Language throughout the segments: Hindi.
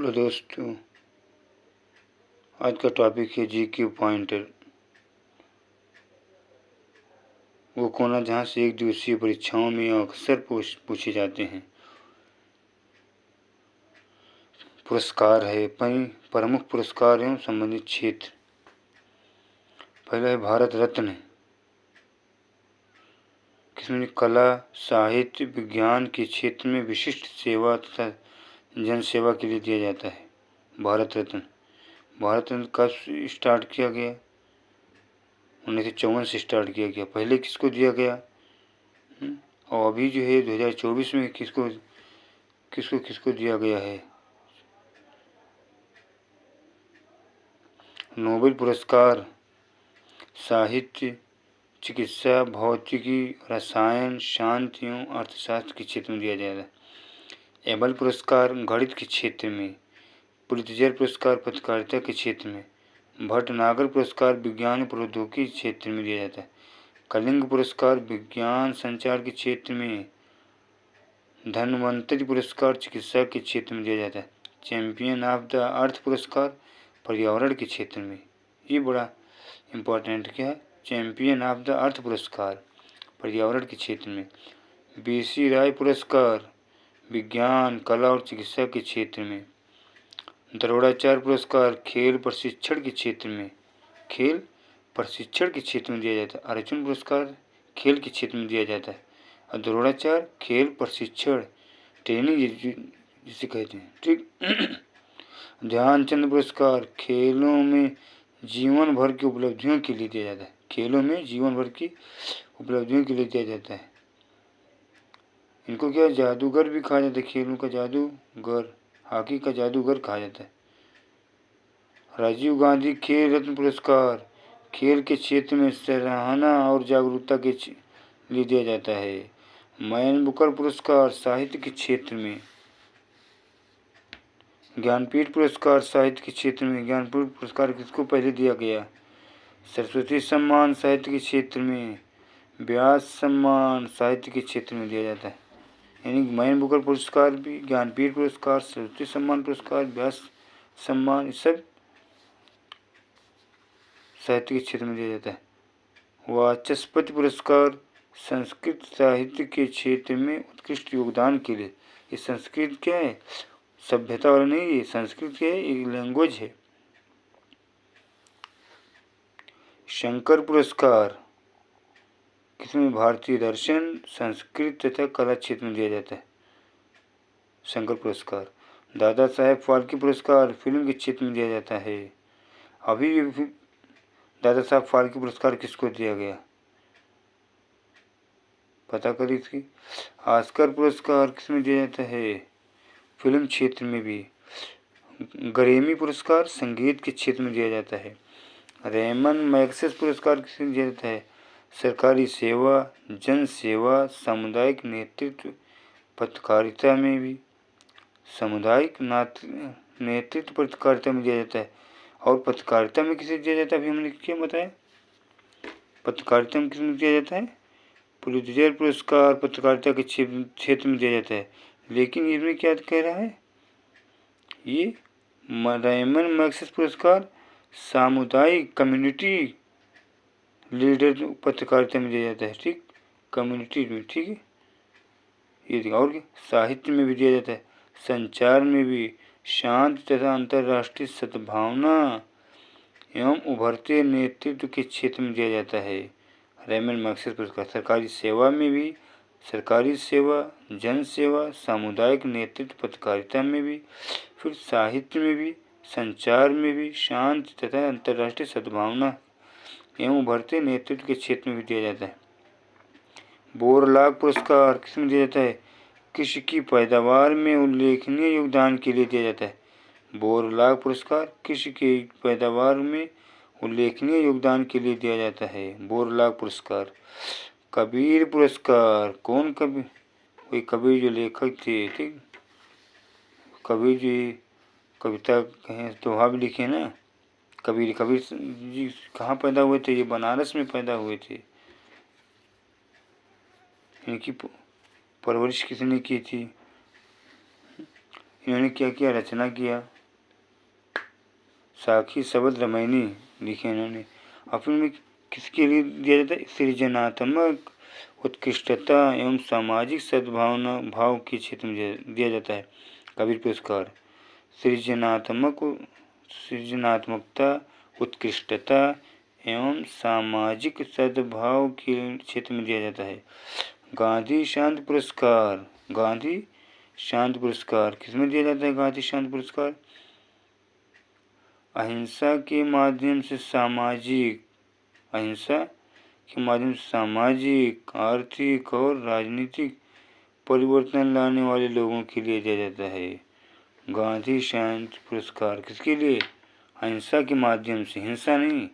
हेलो दोस्तों, आज का टॉपिक है जीके पॉइंटर। वो कोना जहाँ से एक दिवसीय परीक्षाओं में अक्सर पूछे जाते हैं। पुरस्कार है प्रमुख पुरस्कार एवं संबंधित क्षेत्र। पहला है भारत रत्न, किसमें कला, साहित्य, विज्ञान के क्षेत्र में विशिष्ट सेवा तथा जन सेवा के लिए दिया जाता है। भारत रत्न कब स्टार्ट किया गया? 1954 से स्टार्ट किया गया। पहले किसको दिया गया? और अभी जो है 2024 में किसको दिया गया है? नोबेल पुरस्कार साहित्य, चिकित्सा, भौतिकी, रसायन, शांति एवं अर्थशास्त्र के क्षेत्र में दिया जाएगा। एबल पुरस्कार गणित के क्षेत्र में, पुलित्जर पुरस्कार पत्रकारिता के क्षेत्र में, भटनागर पुरस्कार विज्ञान प्रौद्योगिकी के क्षेत्र में दिया जाता है। कलिंग पुरस्कार विज्ञान संचार के क्षेत्र में, धन्वंतरि पुरस्कार चिकित्सा के क्षेत्र में दिया जाता है। चैंपियन ऑफ द अर्थ पुरस्कार पर्यावरण के क्षेत्र में, ये बड़ा इम्पोर्टेंट क्या है? चैंपियन ऑफ द अर्थ पुरस्कार पर्यावरण के क्षेत्र में। बीसी राय पुरस्कार विज्ञान, कला और चिकित्सा के क्षेत्र में। द्रोणाचार्य पुरस्कार खेल प्रशिक्षण के क्षेत्र में, खेल प्रशिक्षण के क्षेत्र में दिया जाता है। अर्जुन पुरस्कार खेल के क्षेत्र में दिया जाता है और द्रोणाचार्य खेल प्रशिक्षण ट्रेनिंग जिसे कहते हैं, ठीक। ध्यानचंद पुरस्कार खेलों में जीवन भर की उपलब्धियों के लिए दिया जाता है। खेलों में जीवन भर की उपलब्धियों के लिए दिया जाता है। इनको क्या जादूगर भी कहा जाता है, खेलों का जादूगर, हॉकी का जादूगर कहा जाता है। राजीव गांधी खेल रत्न पुरस्कार खेल के क्षेत्र में सराहना और जागरूकता के लिए दिया जाता है। मैन बुकर पुरस्कार साहित्य के क्षेत्र में। ज्ञानपीठ पुरस्कार साहित्य के क्षेत्र में, ज्ञानपीठ पुरस्कार किसको पहले दिया गया? सरस्वती सम्मान साहित्य के क्षेत्र में, व्यास सम्मान साहित्य के क्षेत्र में दिया जाता है। यानी मैन बुकर पुरस्कार भी, ज्ञानपीठ पुरस्कार, सरस्वती सम्मान पुरस्कार, व्यास सम्मान, ये सब साहित्य के क्षेत्र में दिया जाता है। वाचस्पति पुरस्कार संस्कृत साहित्य के क्षेत्र में उत्कृष्ट योगदान के लिए। ये संस्कृत क्या है? सभ्यता वाला नहीं, ये संस्कृत क्या है? एक लैंग्वेज है। शंकर पुरस्कार किसमें? भारतीय दर्शन, संस्कृत तथा कला क्षेत्र में दिया जाता है। शंकर पुरस्कार। दादा साहेब फाल्के पुरस्कार फिल्म के क्षेत्र में दिया जाता है। अभी दादा साहब फाल्के पुरस्कार किसको दिया गया? पता करिए इसकी। ऑस्कर पुरस्कार किसमें दिया जाता है? फिल्म क्षेत्र में भी। ग्रैमी पुरस्कार संगीत के क्षेत्र में दिया जाता है। रेमन मैग्सेस पुरस्कार किसमें दिया जाता है? सरकारी सेवा, जन सेवा, सामुदायिक नेतृत्व, पत्रकारिता में भी। सामुदायिक नेतृत्व पत्रकारिता में दिया जाता है। और पत्रकारिता में किसे दिया जाता है? अभी हमने क्या बताया? पत्रकारिता में किसमें दिया जाता है? पुलित्जर पुरस्कार पत्रकारिता के क्षेत्र में दिया जाता है। लेकिन इसमें क्या कह रहा है? ये रेमन मैग्सेस पुरस्कार सामुदायिक कम्युनिटी लीडर पत्रकारिता में दिया जाता है, ठीक, कम्युनिटी में, ठीक है। ये देखो, और क्या साहित्य में भी दिया जाता है, संचार में भी, शांत तथा अंतर्राष्ट्रीय सद्भावना एवं उभरते नेतृत्व के क्षेत्र में दिया जाता है। रेमन मैग्सेस पुरस्कार सरकारी सेवा में भी, सरकारी सेवा, जन सेवा, सामुदायिक नेतृत्व पत्रकारिता में भी, फिर साहित्य में भी, संचार में भी, शांत तथा अंतर्राष्ट्रीय सद्भावना एवं उभरते नेतृत्व के क्षेत्र में भी दिया जाता है। बोरलाग पुरस्कार किसमें दिया जाता है? कृषि की पैदावार में उल्लेखनीय योगदान के लिए दिया जाता है। बोरलाग पुरस्कार कृषि की पैदावार में उल्लेखनीय योगदान के लिए दिया जाता है। बोरलाग पुरस्कार। कबीर पुरस्कार कौन? कबीर, कोई कबीर जो लेखक थे, ठीक, कबीर जी कविता कहें दोहा भी लिखे ना। कबीर जी कहाँ पैदा हुए थे? ये बनारस में पैदा हुए थे। इनकी परवरिश किसने की थी? इन्होंने क्या किया, रचना किया। साखी शब्द रामायणी लिखे इन्होंने। अपने में किसके लिए दिया जाता है, सृजनात्मक उत्कृष्टता एवं सामाजिक सद्भावना भाव के क्षेत्र में दिया जाता है। कबीर पुरस्कार सृजनात्मकता उत्कृष्टता एवं सामाजिक सद्भाव के क्षेत्र में दिया जाता है। गांधी शांति पुरस्कार किसमें दिया जाता है, गांधी शांति पुरस्कार अहिंसा के माध्यम से सामाजिक आर्थिक और राजनीतिक परिवर्तन लाने वाले लोगों के लिए दिया जाता है। गांधी शांति पुरस्कार किसके लिए, अहिंसा के माध्यम से, हिंसा नहीं,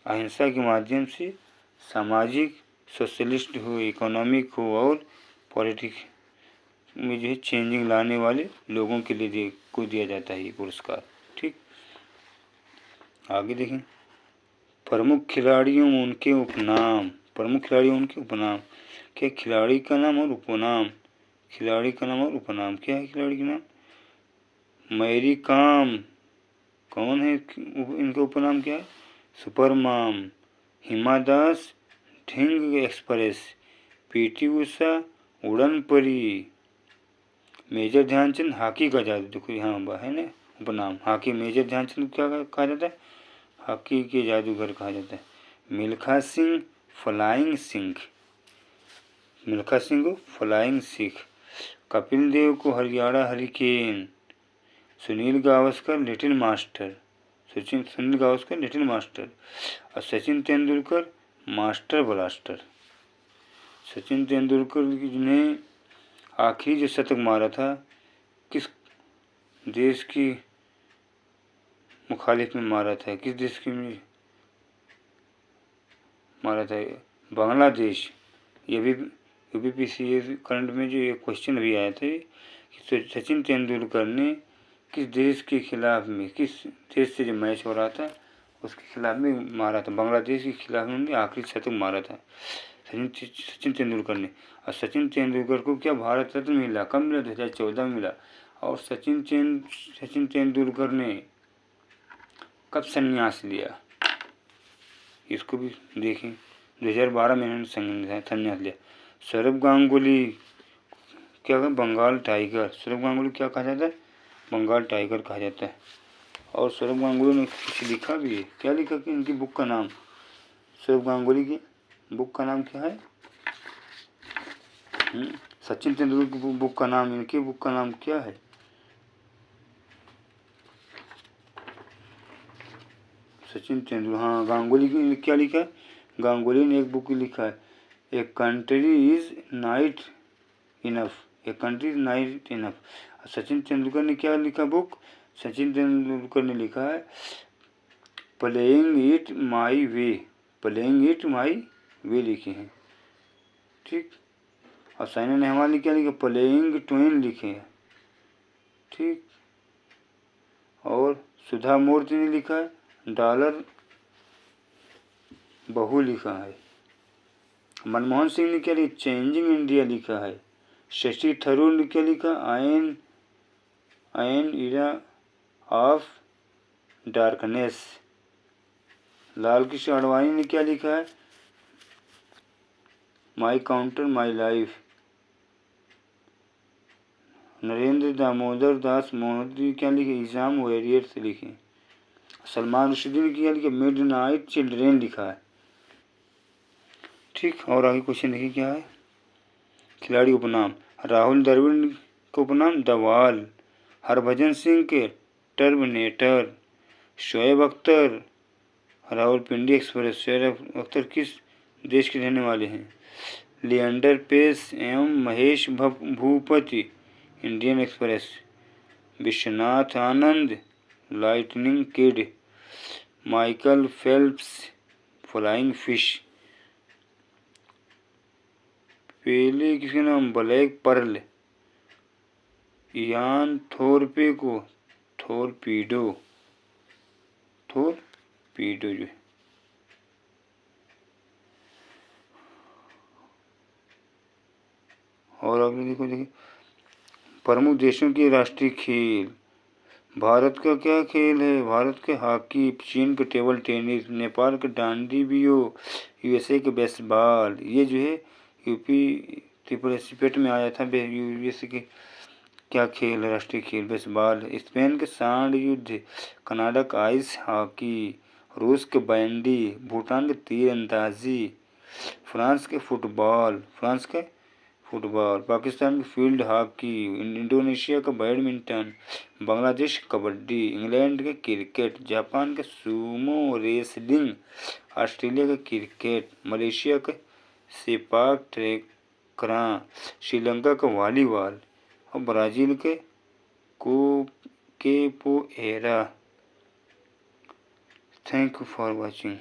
अहिंसा के माध्यम से सामाजिक सोशलिस्ट हो, इकोनॉमिक हो और पॉलिटिक्स में जो है चेंजिंग लाने वाले लोगों के लिए को दिया जाता है ये पुरस्कार। ठीक, आगे देखें। प्रमुख खिलाड़ियों उनके उपनाम। क्या खिलाड़ी का नाम और उपनाम, क्या है खिलाड़ी का नाम, मैरी कॉम। कौन है इनका उपनाम, क्या है, super mom. Hima Das Dhing express. PT Usha उड़न परी। मेजर ध्यानचंद हॉकी का जादू। देखो यहाँ है ना उपनाम, हॉकी मेजर ध्यानचंद क्या कहा जाता है, हॉकी के जादूगर कहा जाता है। मिल्खा सिंह फ्लाइंग सिंह। कपिल देव को Haryana hurricane. Sunil Gavaskar little master. और सचिन तेंदुलकर मास्टर ब्लास्टर। सचिन तेंदुलकर ने आखिरी जो शतक मारा था किस देश की मुखालिफ में मारा था, किस देश की में मारा था, बांग्लादेश। ये भी यूपीपीसीएस करंट में जो ये क्वेश्चन भी आए थे कि सचिन तेंदुलकर ने किस देश के खिलाफ में, किस देश से जो मैच हो रहा था उसके खिलाफ में मारा था, बांग्लादेश के खिलाफ में आखिरी शतक मारा था सचिन तेंदुलकर ने। और सचिन तेंदुलकर को क्या भारत रत्न मिला, कब मिला, 2014 में मिला। और सचिन तेंदुलकर ने कब संन्यास लिया, इसको भी देखें। 2012 में इन्होंने संन्यास लिया। सौरभ गांगुली क्या कहा, बंगाल टाइगर। सौरभ गांगुली क्या कहा जाता है, बंगाल टाइगर कहा जाता है। और सौरभ गांगुली ने कुछ लिखा भी है, क्या लिखा कि इनकी बुक का नाम, सौरभ गांगुली की बुक का नाम क्या है, सचिन तेंदुलकर की बुक का नाम, इनकी बुक का नाम क्या है, सचिन तेंदुलकर। हाँ, गांगुली की क्या लिखा है, गांगुली ने एक बुक लिखा है, a country is night enough. Sachin Tendulkar ने क्या लिखा बुक, सचिन तेंदुलकर ने लिखा है प्लेइंग इट माई वे लिखे हैं। ठीक, और साइना नेहवाल ने क्या लिखा, प्लेइंग ट्वेन लिखे हैं। ठीक, और सुधा मूर्ति ने लिखा है डॉलर बहू लिखा है। मनमोहन सिंह ने क्या लिखा, चेंजिंग इंडिया लिखा है। शशि थरूर ने क्या लिखा, an era of darkness. Lal Krishna Advani ने क्या लिखा है, my country my life. Narendra Damodar Das Modi क्या लिखे, एग्जाम वॉरियर से लिखे। सलमान रुश्दी ने क्या लिखा, मिडनाइट चिल्ड्रेन लिखा है। ठीक, और आगे क्वेश्चन देखिए क्या है। खिलाड़ी उपनाम, राहुल द्रविड़ का उपनाम द वॉल। हरभजन सिंह के टर्मिनेटर। शोएब अख्तर रावलपिंडी एक्सप्रेस। शोएब अख्तर किस देश के रहने वाले हैं, लिएंडर पेस एवं Mahesh Bhupathi Indian express. Vishwanath Anand lightning kid. Michael Phelps flying fish. Pele किसके नाम, ब्लैक पर्ल। इयान थोरपे को थोरपीडो जो है। और आगे देखिए प्रमुख देशों की राष्ट्रीय खेल। भारत का क्या खेल है? भारत के हॉकी, चीन के टेबल टेनिस, नेपाल के डांडी बियो, यूएसए के बेसबॉल। ये जो है यूपी पार्टिसिपेट में आया था। यूएसए के क्या खेल है? राष्ट्रीय खेल बेसबॉल। स्पेन के सांड युद्ध, कनाडा का आइस हॉकी, रूस के बैंडी, भूटान के तीरंदाजी, फ्रांस के फुटबॉल, पाकिस्तान की फील्ड हॉकी, इंडोनेशिया का बैडमिंटन, बांग्लादेश कबड्डी, इंग्लैंड के क्रिकेट, जापान के सूमो रेसलिंग, ऑस्ट्रेलिया का क्रिकेट, मलेशिया का सेपाक टकरा, श्रीलंका का वॉलीबॉल और ब्राज़ील के capoeira. Thank you for watching.